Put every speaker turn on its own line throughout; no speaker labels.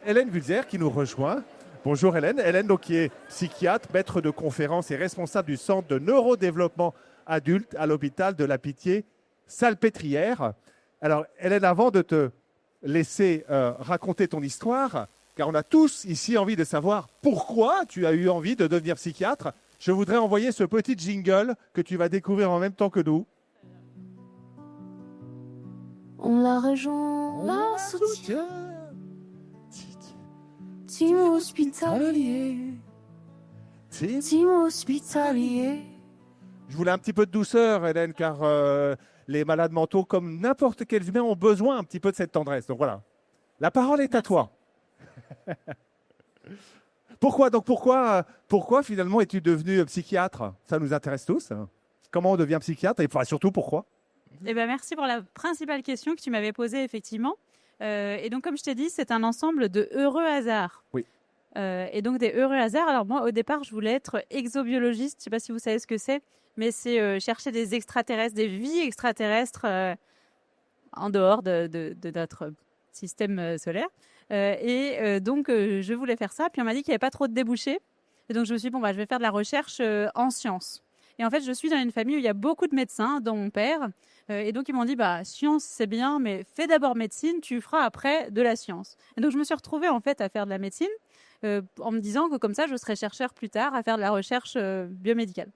Hélène Vulzer qui nous rejoint. Bonjour Hélène. Hélène donc, qui est psychiatre, maître de conférences et responsable du centre de neurodéveloppement adulte à l'hôpital de la Pitié-Salpêtrière. Alors Hélène, avant de te laisser raconter ton histoire, car on a tous ici envie de savoir pourquoi tu as eu envie de devenir psychiatre, je voudrais envoyer ce petit jingle que tu vas découvrir en même temps que nous.
On la rejoint, la soutient. Team hospitalier. Team hospitalier.
Je voulais un petit peu de douceur, Hélène, car les malades mentaux, comme n'importe quel humain, ont besoin un petit peu de cette tendresse. Donc voilà, la parole est à toi. Pourquoi finalement es-tu devenu psychiatre? Ça nous intéresse tous. Comment on devient psychiatre et surtout pourquoi?
Eh ben, merci pour la principale question que tu m'avais posée, effectivement. Et donc, comme je t'ai dit, c'est un ensemble de heureux hasards.
Oui.
Et donc, des heureux hasards. Alors, moi, au départ, je voulais être exobiologiste. Je ne sais pas si vous savez ce que c'est, mais c'est chercher des extraterrestres, des vies extraterrestres en dehors de notre système solaire. Donc, je voulais faire ça. Puis, on m'a dit qu'il n'y avait pas trop de débouchés. Et donc, je me suis dit, bon, je vais faire de la recherche en sciences. Et en fait, je suis dans une famille où il y a beaucoup de médecins, dont mon père. Et donc, ils m'ont dit, science, c'est bien, mais fais d'abord médecine, tu feras après de la science. Et donc, je me suis retrouvée, en fait, à faire de la médecine en me disant que comme ça, je serais chercheur plus tard à faire de la recherche biomédicale.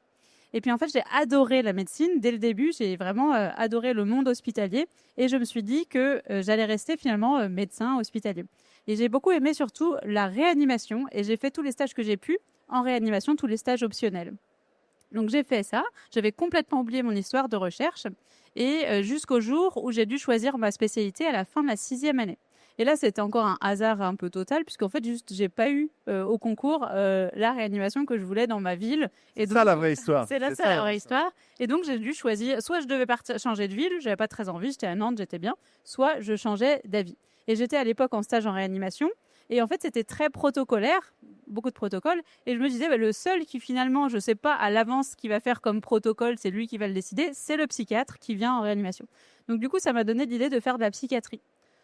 Et puis, en fait, j'ai adoré la médecine. Dès le début, j'ai vraiment adoré le monde hospitalier. Et je me suis dit que j'allais rester finalement médecin hospitalier. Et j'ai beaucoup aimé surtout la réanimation. Et j'ai fait tous les stages que j'ai pu en réanimation, tous les stages optionnels. Donc j'ai fait ça, j'avais complètement oublié mon histoire de recherche et jusqu'au jour où j'ai dû choisir ma spécialité à la fin de la 6e année. Et là, c'était encore un hasard un peu total puisqu'en fait, juste, j'ai pas eu au concours la réanimation que je voulais dans ma ville.
Et donc, ça la vraie histoire.
C'est ça la vraie histoire. Et donc j'ai dû choisir, soit je devais changer de ville, j'avais pas très envie, j'étais à Nantes, j'étais bien, soit je changeais d'avis. Et j'étais à l'époque en stage en réanimation. Et en fait, c'était très protocolaire, beaucoup de protocoles. Et je me disais, le seul qui finalement, je ne sais pas à l'avance ce qu'il va faire comme protocole, c'est lui qui va le décider, c'est le psychiatre qui vient en réanimation. Donc du coup, ça m'a donné l'idée de faire de la psychiatrie.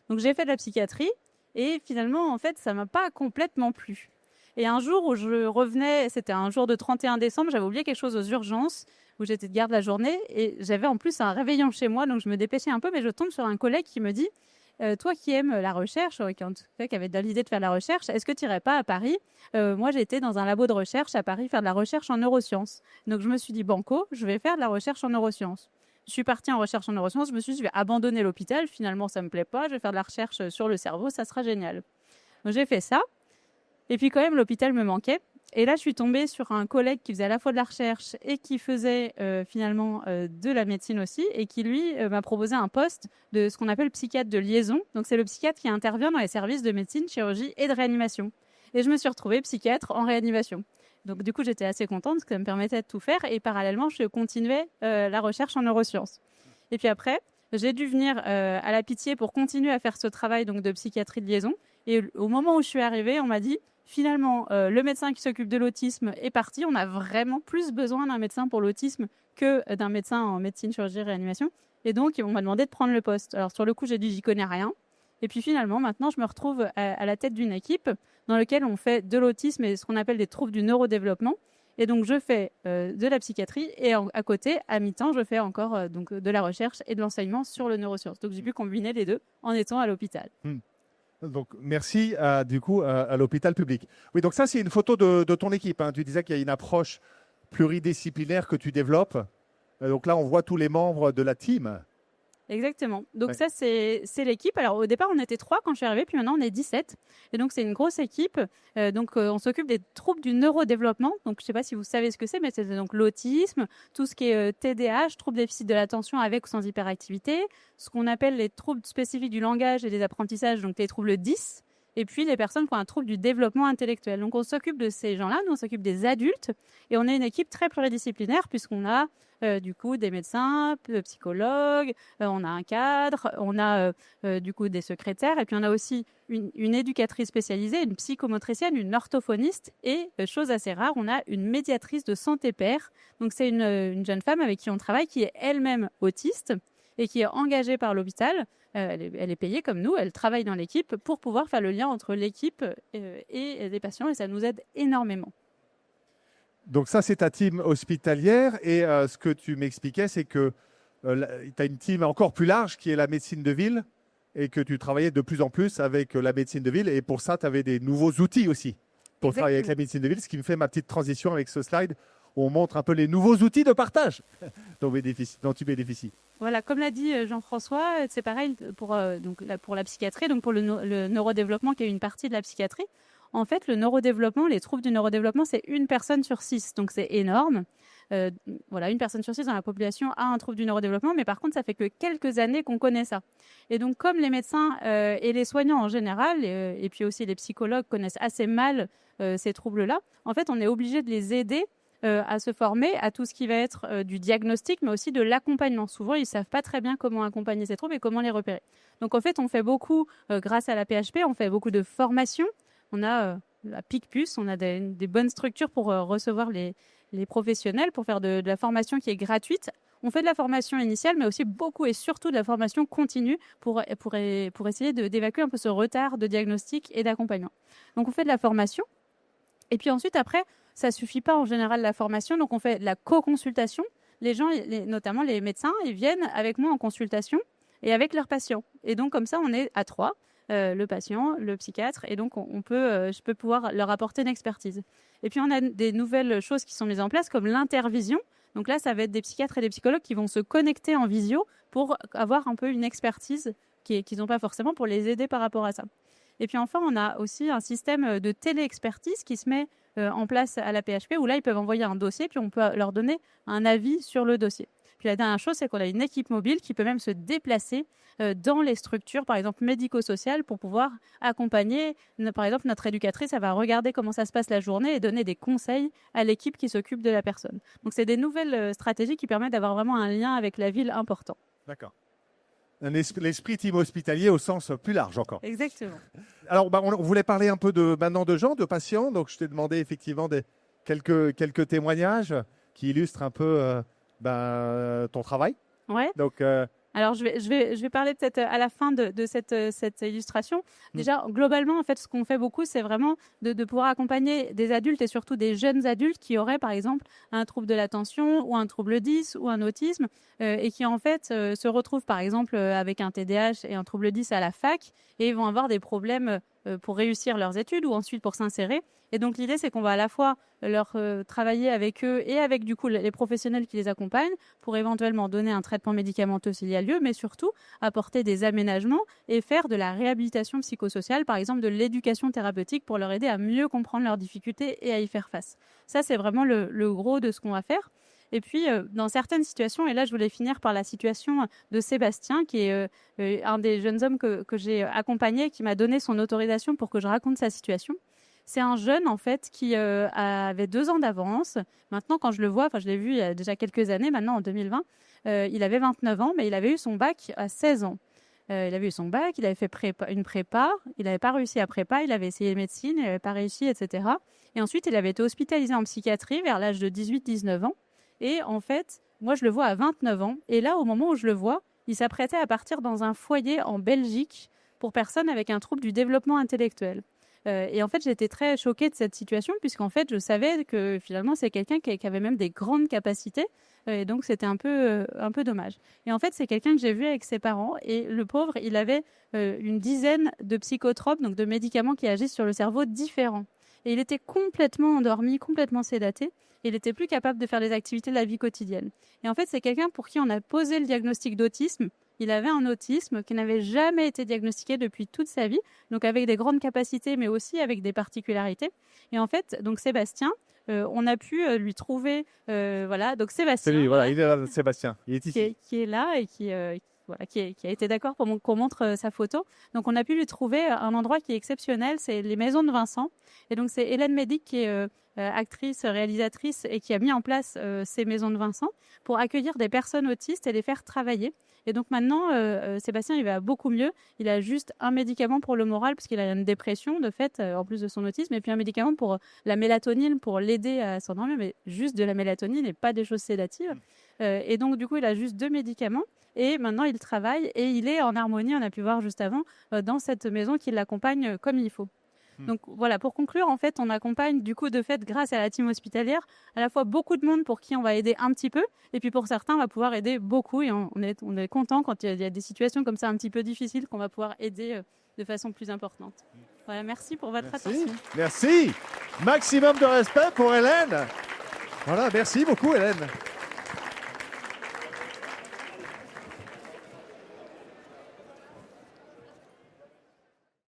Donc j'ai fait de la psychiatrie et finalement, en fait, ça ne m'a pas complètement plu. Et un jour où je revenais, c'était un jour de 31 décembre, j'avais oublié quelque chose aux urgences, où j'étais de garde la journée. Et j'avais en plus un réveillon chez moi, donc je me dépêchais un peu, mais je tombe sur un collègue qui me dit... toi qui aimes la recherche, qui avait l'idée de faire de la recherche, est-ce que tu n'irais pas à Paris? Moi, j'étais dans un labo de recherche à Paris faire de la recherche en neurosciences. Donc, je me suis dit, banco, je vais faire de la recherche en neurosciences. Je suis partie en recherche en neurosciences. Je me suis dit, je vais abandonner l'hôpital. Finalement, ça ne me plaît pas. Je vais faire de la recherche sur le cerveau. Ça sera génial. Donc, j'ai fait ça. Et puis, quand même, l'hôpital me manquait. Et là, je suis tombée sur un collègue qui faisait à la fois de la recherche et qui faisait finalement de la médecine aussi et qui, lui, m'a proposé un poste de ce qu'on appelle psychiatre de liaison. Donc, c'est le psychiatre qui intervient dans les services de médecine, chirurgie et de réanimation. Et je me suis retrouvée psychiatre en réanimation. Donc, du coup, j'étais assez contente parce que ça me permettait de tout faire. Et parallèlement, je continuais la recherche en neurosciences. Et puis après, j'ai dû venir à la Pitié pour continuer à faire ce travail donc, de psychiatrie de liaison. Et au moment où je suis arrivée, on m'a dit... Finalement, le médecin qui s'occupe de l'autisme est parti. On a vraiment plus besoin d'un médecin pour l'autisme que d'un médecin en médecine, chirurgie, réanimation. Et donc, on m'a demandé de prendre le poste. Alors, sur le coup, j'ai dit, j'y connais rien. Et puis, finalement, maintenant, je me retrouve à la tête d'une équipe dans laquelle on fait de l'autisme et ce qu'on appelle des troubles du neurodéveloppement. Et donc, je fais de la psychiatrie et à côté, à mi-temps, je fais encore donc, de la recherche et de l'enseignement sur le neurosciences. Donc, j'ai pu combiner les deux en étant à l'hôpital.
Donc, merci à l'hôpital public. Oui, donc ça, c'est une photo de ton équipe. Hein. Tu disais qu'il y a une approche pluridisciplinaire que tu développes. Donc là, on voit tous les membres de la team.
Exactement. Donc ça, c'est l'équipe. Alors au départ, on était 3 quand je suis arrivée, puis maintenant on est 17. Et donc c'est une grosse équipe. On s'occupe des troubles du neurodéveloppement. Donc je ne sais pas si vous savez ce que c'est, mais c'est donc l'autisme, tout ce qui est TDAH, troubles déficit de l'attention avec ou sans hyperactivité, ce qu'on appelle les troubles spécifiques du langage et des apprentissages, donc les troubles 10. Et puis les personnes qui ont un trouble du développement intellectuel. Donc on s'occupe de ces gens-là, nous on s'occupe des adultes et on est une équipe très pluridisciplinaire puisqu'on a du coup des médecins, des psychologues, on a un cadre, on a du coup des secrétaires et puis on a aussi une éducatrice spécialisée, une psychomotricienne, une orthophoniste et chose assez rare, on a une médiatrice de santé père. Donc c'est une jeune femme avec qui on travaille qui est elle-même autiste et qui est engagée par l'hôpital. Elle est payée comme nous, elle travaille dans l'équipe pour pouvoir faire le lien entre l'équipe et les patients et ça nous aide énormément.
Donc ça, c'est ta team hospitalière et ce que tu m'expliquais, c'est que tu as une team encore plus large qui est la médecine de ville et que tu travaillais de plus en plus avec la médecine de ville et pour ça, tu avais des nouveaux outils aussi pour travailler avec la médecine de ville, ce qui me fait ma petite transition avec ce slide où on montre un peu les nouveaux outils de partage dont tu bénéficies.
Voilà, comme l'a dit Jean-François, c'est pareil pour la psychiatrie, donc pour le neurodéveloppement qui est une partie de la psychiatrie. En fait, le neurodéveloppement, les troubles du neurodéveloppement, c'est 1 personne sur 6, donc c'est énorme. Voilà, 1 personne sur 6 dans la population a un trouble du neurodéveloppement, mais par contre, ça fait que quelques années qu'on connaît ça. Et donc, comme les médecins et les soignants en général, et puis aussi les psychologues connaissent assez mal ces troubles-là, en fait, on est obligé de les aider à se former à tout ce qui va être du diagnostic, mais aussi de l'accompagnement. Souvent, ils ne savent pas très bien comment accompagner ces troubles et comment les repérer. Donc, en fait, on fait beaucoup, grâce à la PHP, on fait beaucoup de formations. On a la PicPus, on a des bonnes structures pour recevoir les professionnels, pour faire de la formation qui est gratuite. On fait de la formation initiale, mais aussi beaucoup et surtout de la formation continue pour essayer d'évacuer un peu ce retard de diagnostic et d'accompagnement. Donc, on fait de la formation. Et puis ensuite, après, ça ne suffit pas en général la formation. Donc, on fait de la co-consultation. Les gens, notamment les médecins, ils viennent avec moi en consultation et avec leurs patients. Et donc, comme ça, on est à 3. Le patient, le psychiatre, et donc je peux pouvoir leur apporter une expertise. Et puis on a des nouvelles choses qui sont mises en place comme l'intervision. Donc là, ça va être des psychiatres et des psychologues qui vont se connecter en visio pour avoir un peu une expertise qu'ils n'ont pas forcément pour les aider par rapport à ça. Et puis enfin, on a aussi un système de télé-expertise qui se met en place à la PHP où là, ils peuvent envoyer un dossier puis on peut leur donner un avis sur le dossier. Puis la dernière chose, c'est qu'on a une équipe mobile qui peut même se déplacer dans les structures, par exemple médico-sociales, pour pouvoir accompagner. Par exemple, notre éducatrice, elle va regarder comment ça se passe la journée et donner des conseils à l'équipe qui s'occupe de la personne. Donc, c'est des nouvelles stratégies qui permettent d'avoir vraiment un lien avec la ville important.
D'accord. L'esprit team hospitalier au sens plus large encore.
Exactement.
Alors, on voulait parler un peu maintenant de gens, de patients. Donc, je t'ai demandé effectivement quelques témoignages qui illustrent un peu ton travail.
Ouais.
Donc,
alors, je vais parler peut-être à la fin de cette illustration. Déjà, globalement, en fait, ce qu'on fait beaucoup, c'est vraiment de pouvoir accompagner des adultes et surtout des jeunes adultes qui auraient, par exemple, un trouble de l'attention ou un trouble 10 ou un autisme et qui, en fait, se retrouvent, par exemple, avec un TDAH et un trouble 10 à la fac et ils vont avoir des problèmes pour réussir leurs études ou ensuite pour s'insérer. Et donc, l'idée, c'est qu'on va à la fois leur travailler avec eux et avec, du coup, les professionnels qui les accompagnent pour éventuellement donner un traitement médicamenteux s'il y a lieu, mais surtout apporter des aménagements et faire de la réhabilitation psychosociale, par exemple de l'éducation thérapeutique pour leur aider à mieux comprendre leurs difficultés et à y faire face. Ça, c'est vraiment le gros de ce qu'on va faire. Et puis, dans certaines situations, et là, je voulais finir par la situation de Sébastien, qui est un des jeunes hommes que j'ai accompagné, qui m'a donné son autorisation pour que je raconte sa situation. C'est un jeune, en fait, qui avait 2 ans d'avance. Maintenant, quand je le vois, je l'ai vu il y a déjà quelques années, maintenant en 2020, il avait 29 ans, mais il avait eu son bac à 16 ans. Il avait eu son bac, il avait fait une prépa, il n'avait pas réussi à prépa, il avait essayé médecine, il n'avait pas réussi, etc. Et ensuite, il avait été hospitalisé en psychiatrie vers l'âge de 18-19 ans. Et en fait, moi, je le vois à 29 ans. Et là, au moment où je le vois, il s'apprêtait à partir dans un foyer en Belgique pour personnes avec un trouble du développement intellectuel. Et en fait, j'étais très choquée de cette situation, puisqu'en fait, je savais que finalement, c'est quelqu'un qui avait même des grandes capacités. Et donc, c'était un peu dommage. Et en fait, c'est quelqu'un que j'ai vu avec ses parents. Et le pauvre, il avait une dizaine de psychotropes, donc de médicaments qui agissent sur le cerveau différents. Et il était complètement endormi, complètement sédaté. Et il n'était plus capable de faire les activités de la vie quotidienne. Et en fait, c'est quelqu'un pour qui on a posé le diagnostic d'autisme. Il avait un autisme qui n'avait jamais été diagnostiqué depuis toute sa vie, donc avec des grandes capacités, mais aussi avec des particularités. Et en fait, donc Sébastien, on a pu lui trouver, voilà, donc Sébastien.
C'est lui, voilà, il est là, Sébastien, il est ici.
Qui est là et qui a été d'accord pour qu'on montre sa photo. Donc, on a pu lui trouver un endroit qui est exceptionnel, c'est les Maisons de Vincent. Et donc, c'est Hélène Médic qui est actrice, réalisatrice et qui a mis en place ces Maisons de Vincent pour accueillir des personnes autistes et les faire travailler. Et donc maintenant, Sébastien, il va beaucoup mieux. Il a juste un médicament pour le moral parce qu'il a une dépression de fait, en plus de son autisme, et puis un médicament pour la mélatonine pour l'aider à s'endormir, mais juste de la mélatonine et pas des choses sédatives. Et donc, du coup, il a juste 2 médicaments. Et maintenant, il travaille et il est en harmonie, on a pu voir juste avant, dans cette maison qui l'accompagne comme il faut. Donc voilà, pour conclure, en fait, on accompagne du coup de fait, grâce à la team hospitalière, à la fois beaucoup de monde pour qui on va aider un petit peu, et puis pour certains, on va pouvoir aider beaucoup. Et on est content quand il y a des situations comme ça un petit peu difficiles qu'on va pouvoir aider de façon plus importante. Voilà, merci pour votre attention.
Merci. Maximum de respect pour Hélène. Voilà, merci beaucoup Hélène.